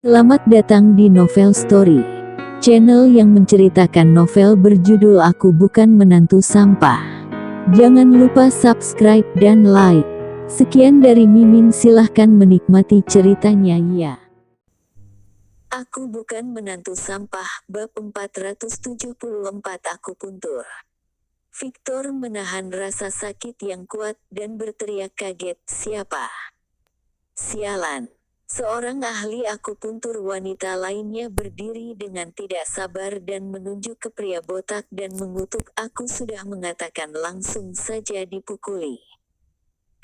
Selamat datang di Novel Story, channel yang menceritakan novel berjudul Aku Bukan Menantu Sampah. Jangan lupa subscribe dan like. Sekian dari Mimin, silahkan menikmati ceritanya ya. Aku Bukan Menantu Sampah, bab 474 Aku Puntur. Victor menahan rasa sakit yang kuat dan berteriak kaget, "Siapa? Sialan!" Seorang ahli akupuntur wanita lainnya berdiri dengan tidak sabar dan menunjuk ke pria botak dan mengutuk. "Aku sudah mengatakan langsung saja dipukuli.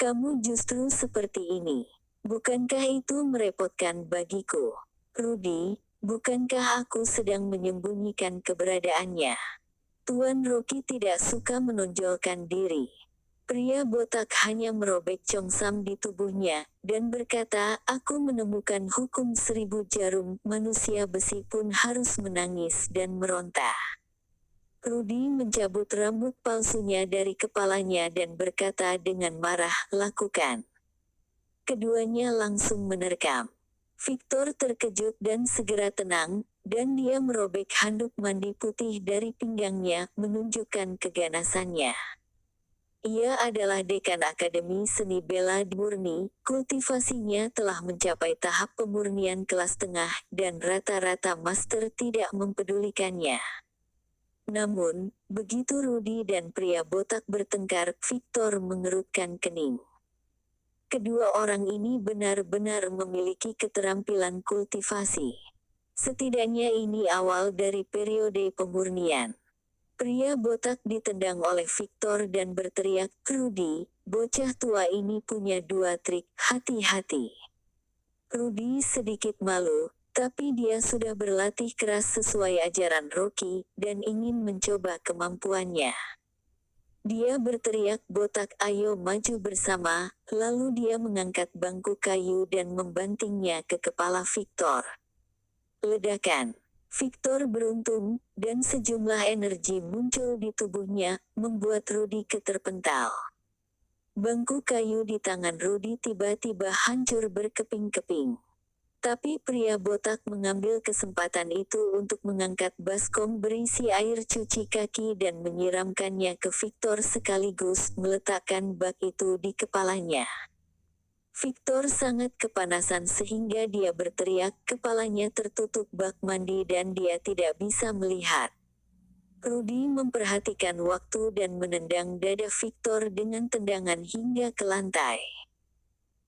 Kamu justru seperti ini. Bukankah itu merepotkan bagiku? Rudy, bukankah aku sedang menyembunyikan keberadaannya?" Tuan Rocky tidak suka menonjolkan diri. Pria botak hanya merobek congsam di tubuhnya, dan berkata, "Aku menemukan hukum 1000 jarum, manusia besi pun harus menangis dan meronta." Rudy mencabut rambut palsunya dari kepalanya dan berkata dengan marah, "Lakukan." Keduanya langsung menerkam. Victor terkejut dan segera tenang, dan dia merobek handuk mandi putih dari pinggangnya, menunjukkan keganasannya. Ia adalah dekan Akademi Seni Bela Murni, kultivasinya telah mencapai tahap pemurnian kelas tengah, dan rata-rata master tidak mempedulikannya. Namun, begitu Rudy dan pria botak bertengkar, Victor mengerutkan kening. Kedua orang ini benar-benar memiliki keterampilan kultivasi. Setidaknya ini awal dari periode pemurnian. Pria botak ditendang oleh Victor dan berteriak, "Rudy, bocah tua ini punya 2 trik, hati-hati." Rudy sedikit malu, tapi dia sudah berlatih keras sesuai ajaran Rocky, dan ingin mencoba kemampuannya. Dia berteriak, "Botak, ayo maju bersama," lalu dia mengangkat bangku kayu dan membantingnya ke kepala Victor. Ledakan. Victor beruntung, dan sejumlah energi muncul di tubuhnya, membuat Rudy keterpental. Bangku kayu di tangan Rudy tiba-tiba hancur berkeping-keping. Tapi pria botak mengambil kesempatan itu untuk mengangkat baskom berisi air cuci kaki dan menyiramkannya ke Victor sekaligus meletakkan bak itu di kepalanya. Victor sangat kepanasan sehingga dia berteriak, kepalanya tertutup bak mandi dan dia tidak bisa melihat. Rudy memperhatikan waktu dan menendang dada Victor dengan tendangan hingga ke lantai.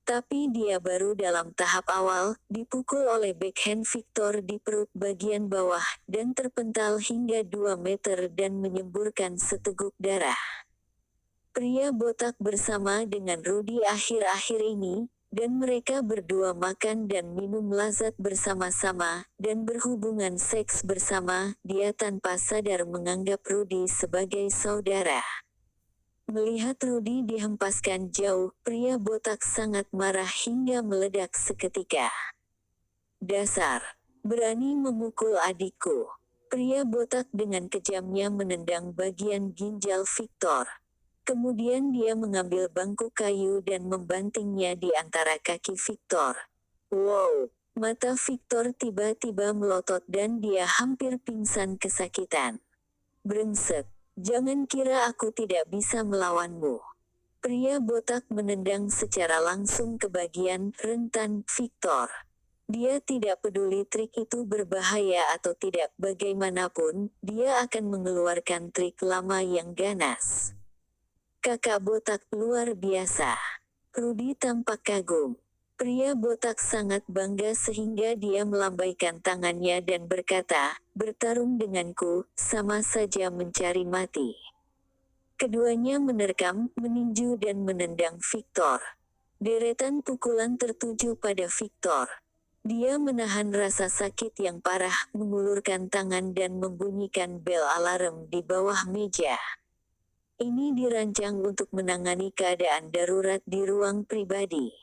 Tapi dia baru dalam tahap awal, dipukul oleh backhand Victor di perut bagian bawah, dan terpental hingga 2 meter dan menyemburkan seteguk darah. Pria botak bersama dengan Rudy akhir-akhir ini, dan mereka berdua makan dan minum lazat bersama-sama, dan berhubungan seks bersama. Dia tanpa sadar menganggap Rudy sebagai saudara. Melihat Rudy dihempaskan jauh, pria botak sangat marah hingga meledak seketika. "Dasar, berani memukul adikku." Pria botak dengan kejamnya menendang bagian ginjal Victor. Kemudian dia mengambil bangku kayu dan membantingnya di antara kaki Victor. Wow! Mata Victor tiba-tiba melotot dan dia hampir pingsan kesakitan. "Brengsek, jangan kira aku tidak bisa melawanmu." Pria botak menendang secara langsung ke bagian rentan Victor. Dia tidak peduli trik itu berbahaya atau tidak, bagaimanapun, dia akan mengeluarkan trik lama yang ganas. "Kakak botak luar biasa." Rudy tampak kagum. Pria botak sangat bangga sehingga dia melambaikan tangannya dan berkata, "Bertarung denganku, sama saja mencari mati." Keduanya menerkam, meninju dan menendang Victor. Deretan pukulan tertuju pada Victor. Dia menahan rasa sakit yang parah, mengulurkan tangan dan membunyikan bel alarm di bawah meja. Ini dirancang untuk menangani keadaan darurat di ruang pribadi.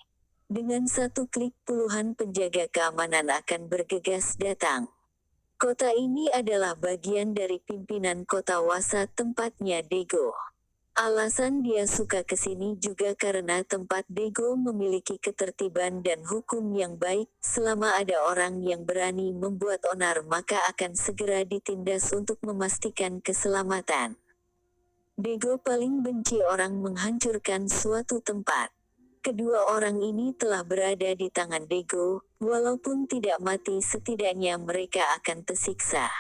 Dengan satu klik puluhan penjaga keamanan akan bergegas datang. Kota ini adalah bagian dari pimpinan kota Wasa, tempatnya Dego. Alasan dia suka kesini juga karena tempat Dego memiliki ketertiban dan hukum yang baik. Selama ada orang yang berani membuat onar maka akan segera ditindas untuk memastikan keselamatan. Dego paling benci orang menghancurkan suatu tempat. Kedua orang ini telah berada di tangan Dego, walaupun tidak mati setidaknya mereka akan tersiksa.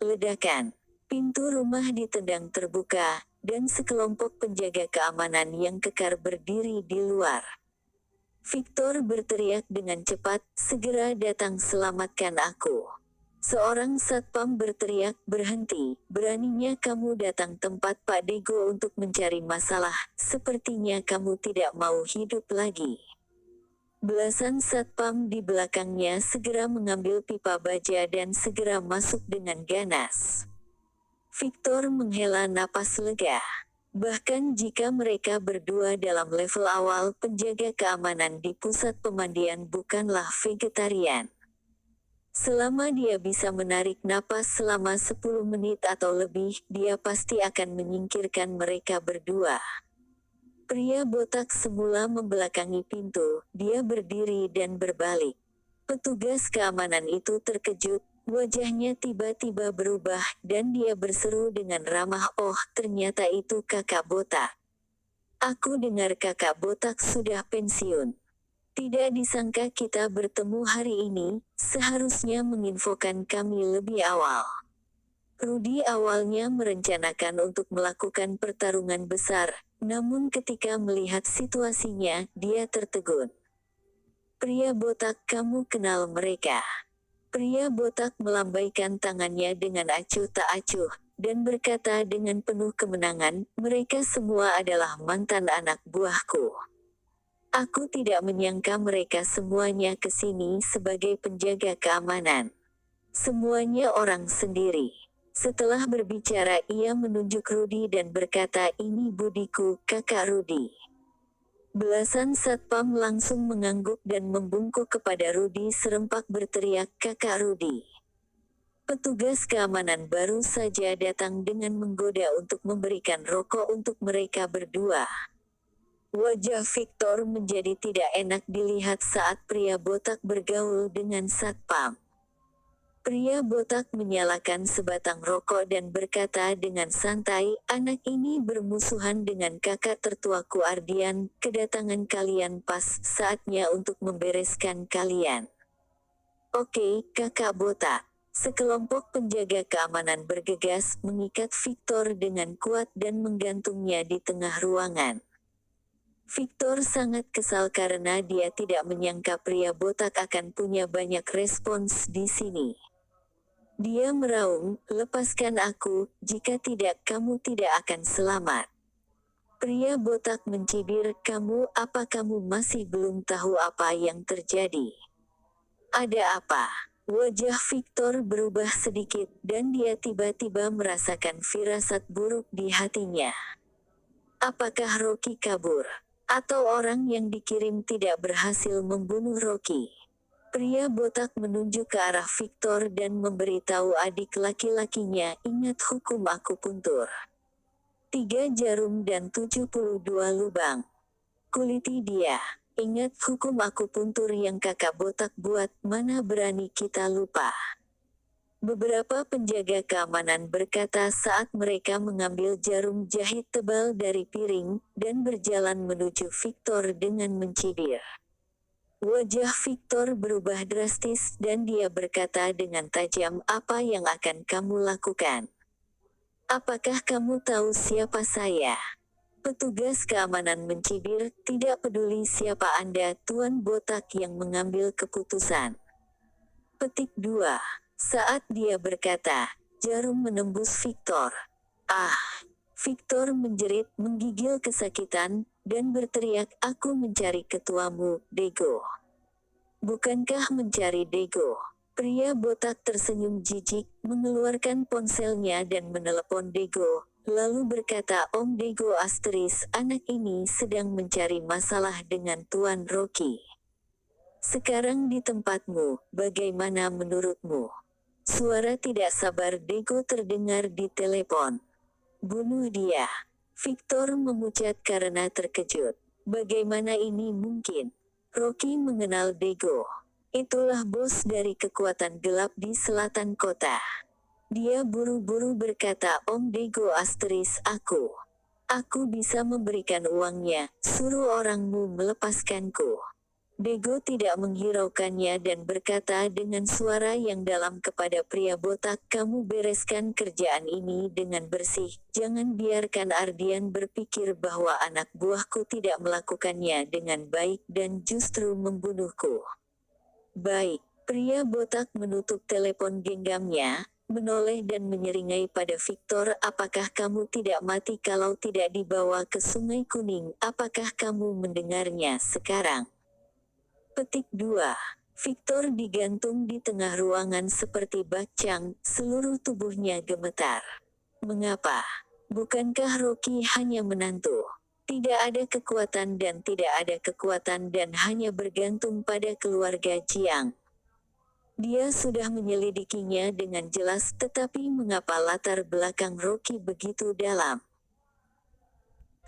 Ledakan. Pintu rumah ditendang terbuka, dan sekelompok penjaga keamanan yang kekar berdiri di luar. Victor berteriak dengan cepat, "Segera datang selamatkan aku." Seorang satpam berteriak, "Berhenti, beraninya kamu datang tempat Pak Dego untuk mencari masalah, sepertinya kamu tidak mau hidup lagi." Belasan satpam di belakangnya segera mengambil pipa baja dan segera masuk dengan ganas. Victor menghela napas lega. Bahkan jika mereka berdua dalam level awal, penjaga keamanan di pusat pemandian bukanlah vegetarian. Selama dia bisa menarik napas selama 10 menit atau lebih, dia pasti akan menyingkirkan mereka berdua. Pria botak semula membelakangi pintu, dia berdiri dan berbalik. Petugas keamanan itu terkejut. Wajahnya tiba-tiba berubah, dan dia berseru dengan ramah, "Oh, ternyata itu kakak botak. Aku dengar kakak botak sudah pensiun. Tidak disangka kita bertemu hari ini, seharusnya menginfokan kami lebih awal." Rudy awalnya merencanakan untuk melakukan pertarungan besar, namun ketika melihat situasinya, dia tertegun. "Pria botak, kamu kenal mereka?" Pria botak melambaikan tangannya dengan acuh tak acuh, dan berkata dengan penuh kemenangan, "Mereka semua adalah mantan anak buahku. Aku tidak menyangka mereka semuanya kesini sebagai penjaga keamanan. Semuanya orang sendiri." Setelah berbicara ia menunjuk Rudy dan berkata, "Ini budiku, kakak Rudy." Belasan satpam langsung mengangguk dan membungkuk kepada Rudy serempak berteriak, "Kakak Rudy." Petugas keamanan baru saja datang dengan menggoda untuk memberikan rokok untuk mereka berdua. Wajah Victor menjadi tidak enak dilihat saat pria botak bergaul dengan satpam. Pria botak menyalakan sebatang rokok dan berkata dengan santai, "Anak ini bermusuhan dengan kakak tertuaku Ardian, kedatangan kalian pas, saatnya untuk membereskan kalian." "Oke, kakak botak." Sekelompok penjaga keamanan bergegas, mengikat Victor dengan kuat dan menggantungnya di tengah ruangan. Victor sangat kesal karena dia tidak menyangka pria botak akan punya banyak respons di sini. Dia meraung, "Lepaskan aku, jika tidak kamu tidak akan selamat." Pria botak mencibir, Apa kamu masih belum tahu apa yang terjadi?" "Ada apa?" Wajah Victor berubah sedikit, dan dia tiba-tiba merasakan firasat buruk di hatinya. Apakah Rocky kabur? Atau orang yang dikirim tidak berhasil membunuh Rocky? Pria botak menunjuk ke arah Victor dan memberitahu adik laki-lakinya, "Ingat hukum akupuntur. 3 jarum dan 72 lubang. Kuliti dia. Ingat hukum akupuntur yang kakak botak buat, mana berani kita lupa." Beberapa penjaga keamanan berkata saat mereka mengambil jarum jahit tebal dari piring, dan berjalan menuju Victor dengan mencibir. Wajah Victor berubah drastis dan dia berkata dengan tajam, "Apa yang akan kamu lakukan? Apakah kamu tahu siapa saya?" Petugas keamanan mencibir, "Tidak peduli siapa Anda, Tuan Botak yang mengambil keputusan." Petik 2. Saat dia berkata, jarum menembus Victor. "Ah!" Victor menjerit, menggigil kesakitan, dan berteriak, "Aku mencari ketuamu, Dego." "Bukankah mencari Dego?" Pria botak tersenyum jijik, mengeluarkan ponselnya dan menelepon Dego, lalu berkata, "Om Dego Asteris, anak ini sedang mencari masalah dengan Tuan Rocky. Sekarang di tempatmu, bagaimana menurutmu?" Suara tidak sabar Dego terdengar di telepon. "Bunuh dia." Victor memucat karena terkejut. Bagaimana ini mungkin? Rocky mengenal Dago. Itulah bos dari kekuatan gelap di selatan kota. Dia buru-buru berkata, Om Dago asteris aku. Aku bisa memberikan uangnya, suruh orangmu melepaskanku. Dago tidak menghiraukannya dan berkata dengan suara yang dalam kepada pria botak, kamu bereskan kerjaan ini dengan bersih, jangan biarkan Ardian berpikir bahwa anak buahku tidak melakukannya dengan baik dan justru membunuhku. Baik, pria botak menutup telepon genggamnya, menoleh dan menyeringai pada Victor, apakah kamu tidak mati kalau tidak dibawa ke Sungai Kuning, apakah kamu mendengarnya sekarang? Petik 2. Victor digantung di tengah ruangan seperti bakcang, seluruh tubuhnya gemetar. Mengapa? Bukankah Rocky hanya menantu? Tidak ada kekuatan dan tidak ada kekuatan dan hanya bergantung pada keluarga Jiang. Dia sudah menyelidikinya dengan jelas, tetapi mengapa latar belakang Rocky begitu dalam?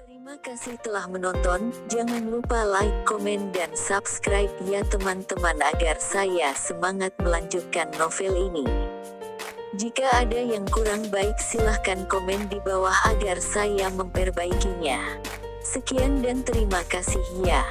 Terima kasih telah menonton, jangan lupa like, komen dan subscribe ya teman-teman agar saya semangat melanjutkan novel ini. Jika ada yang kurang baik silahkan komen di bawah agar saya memperbaikinya. Sekian dan terima kasih ya.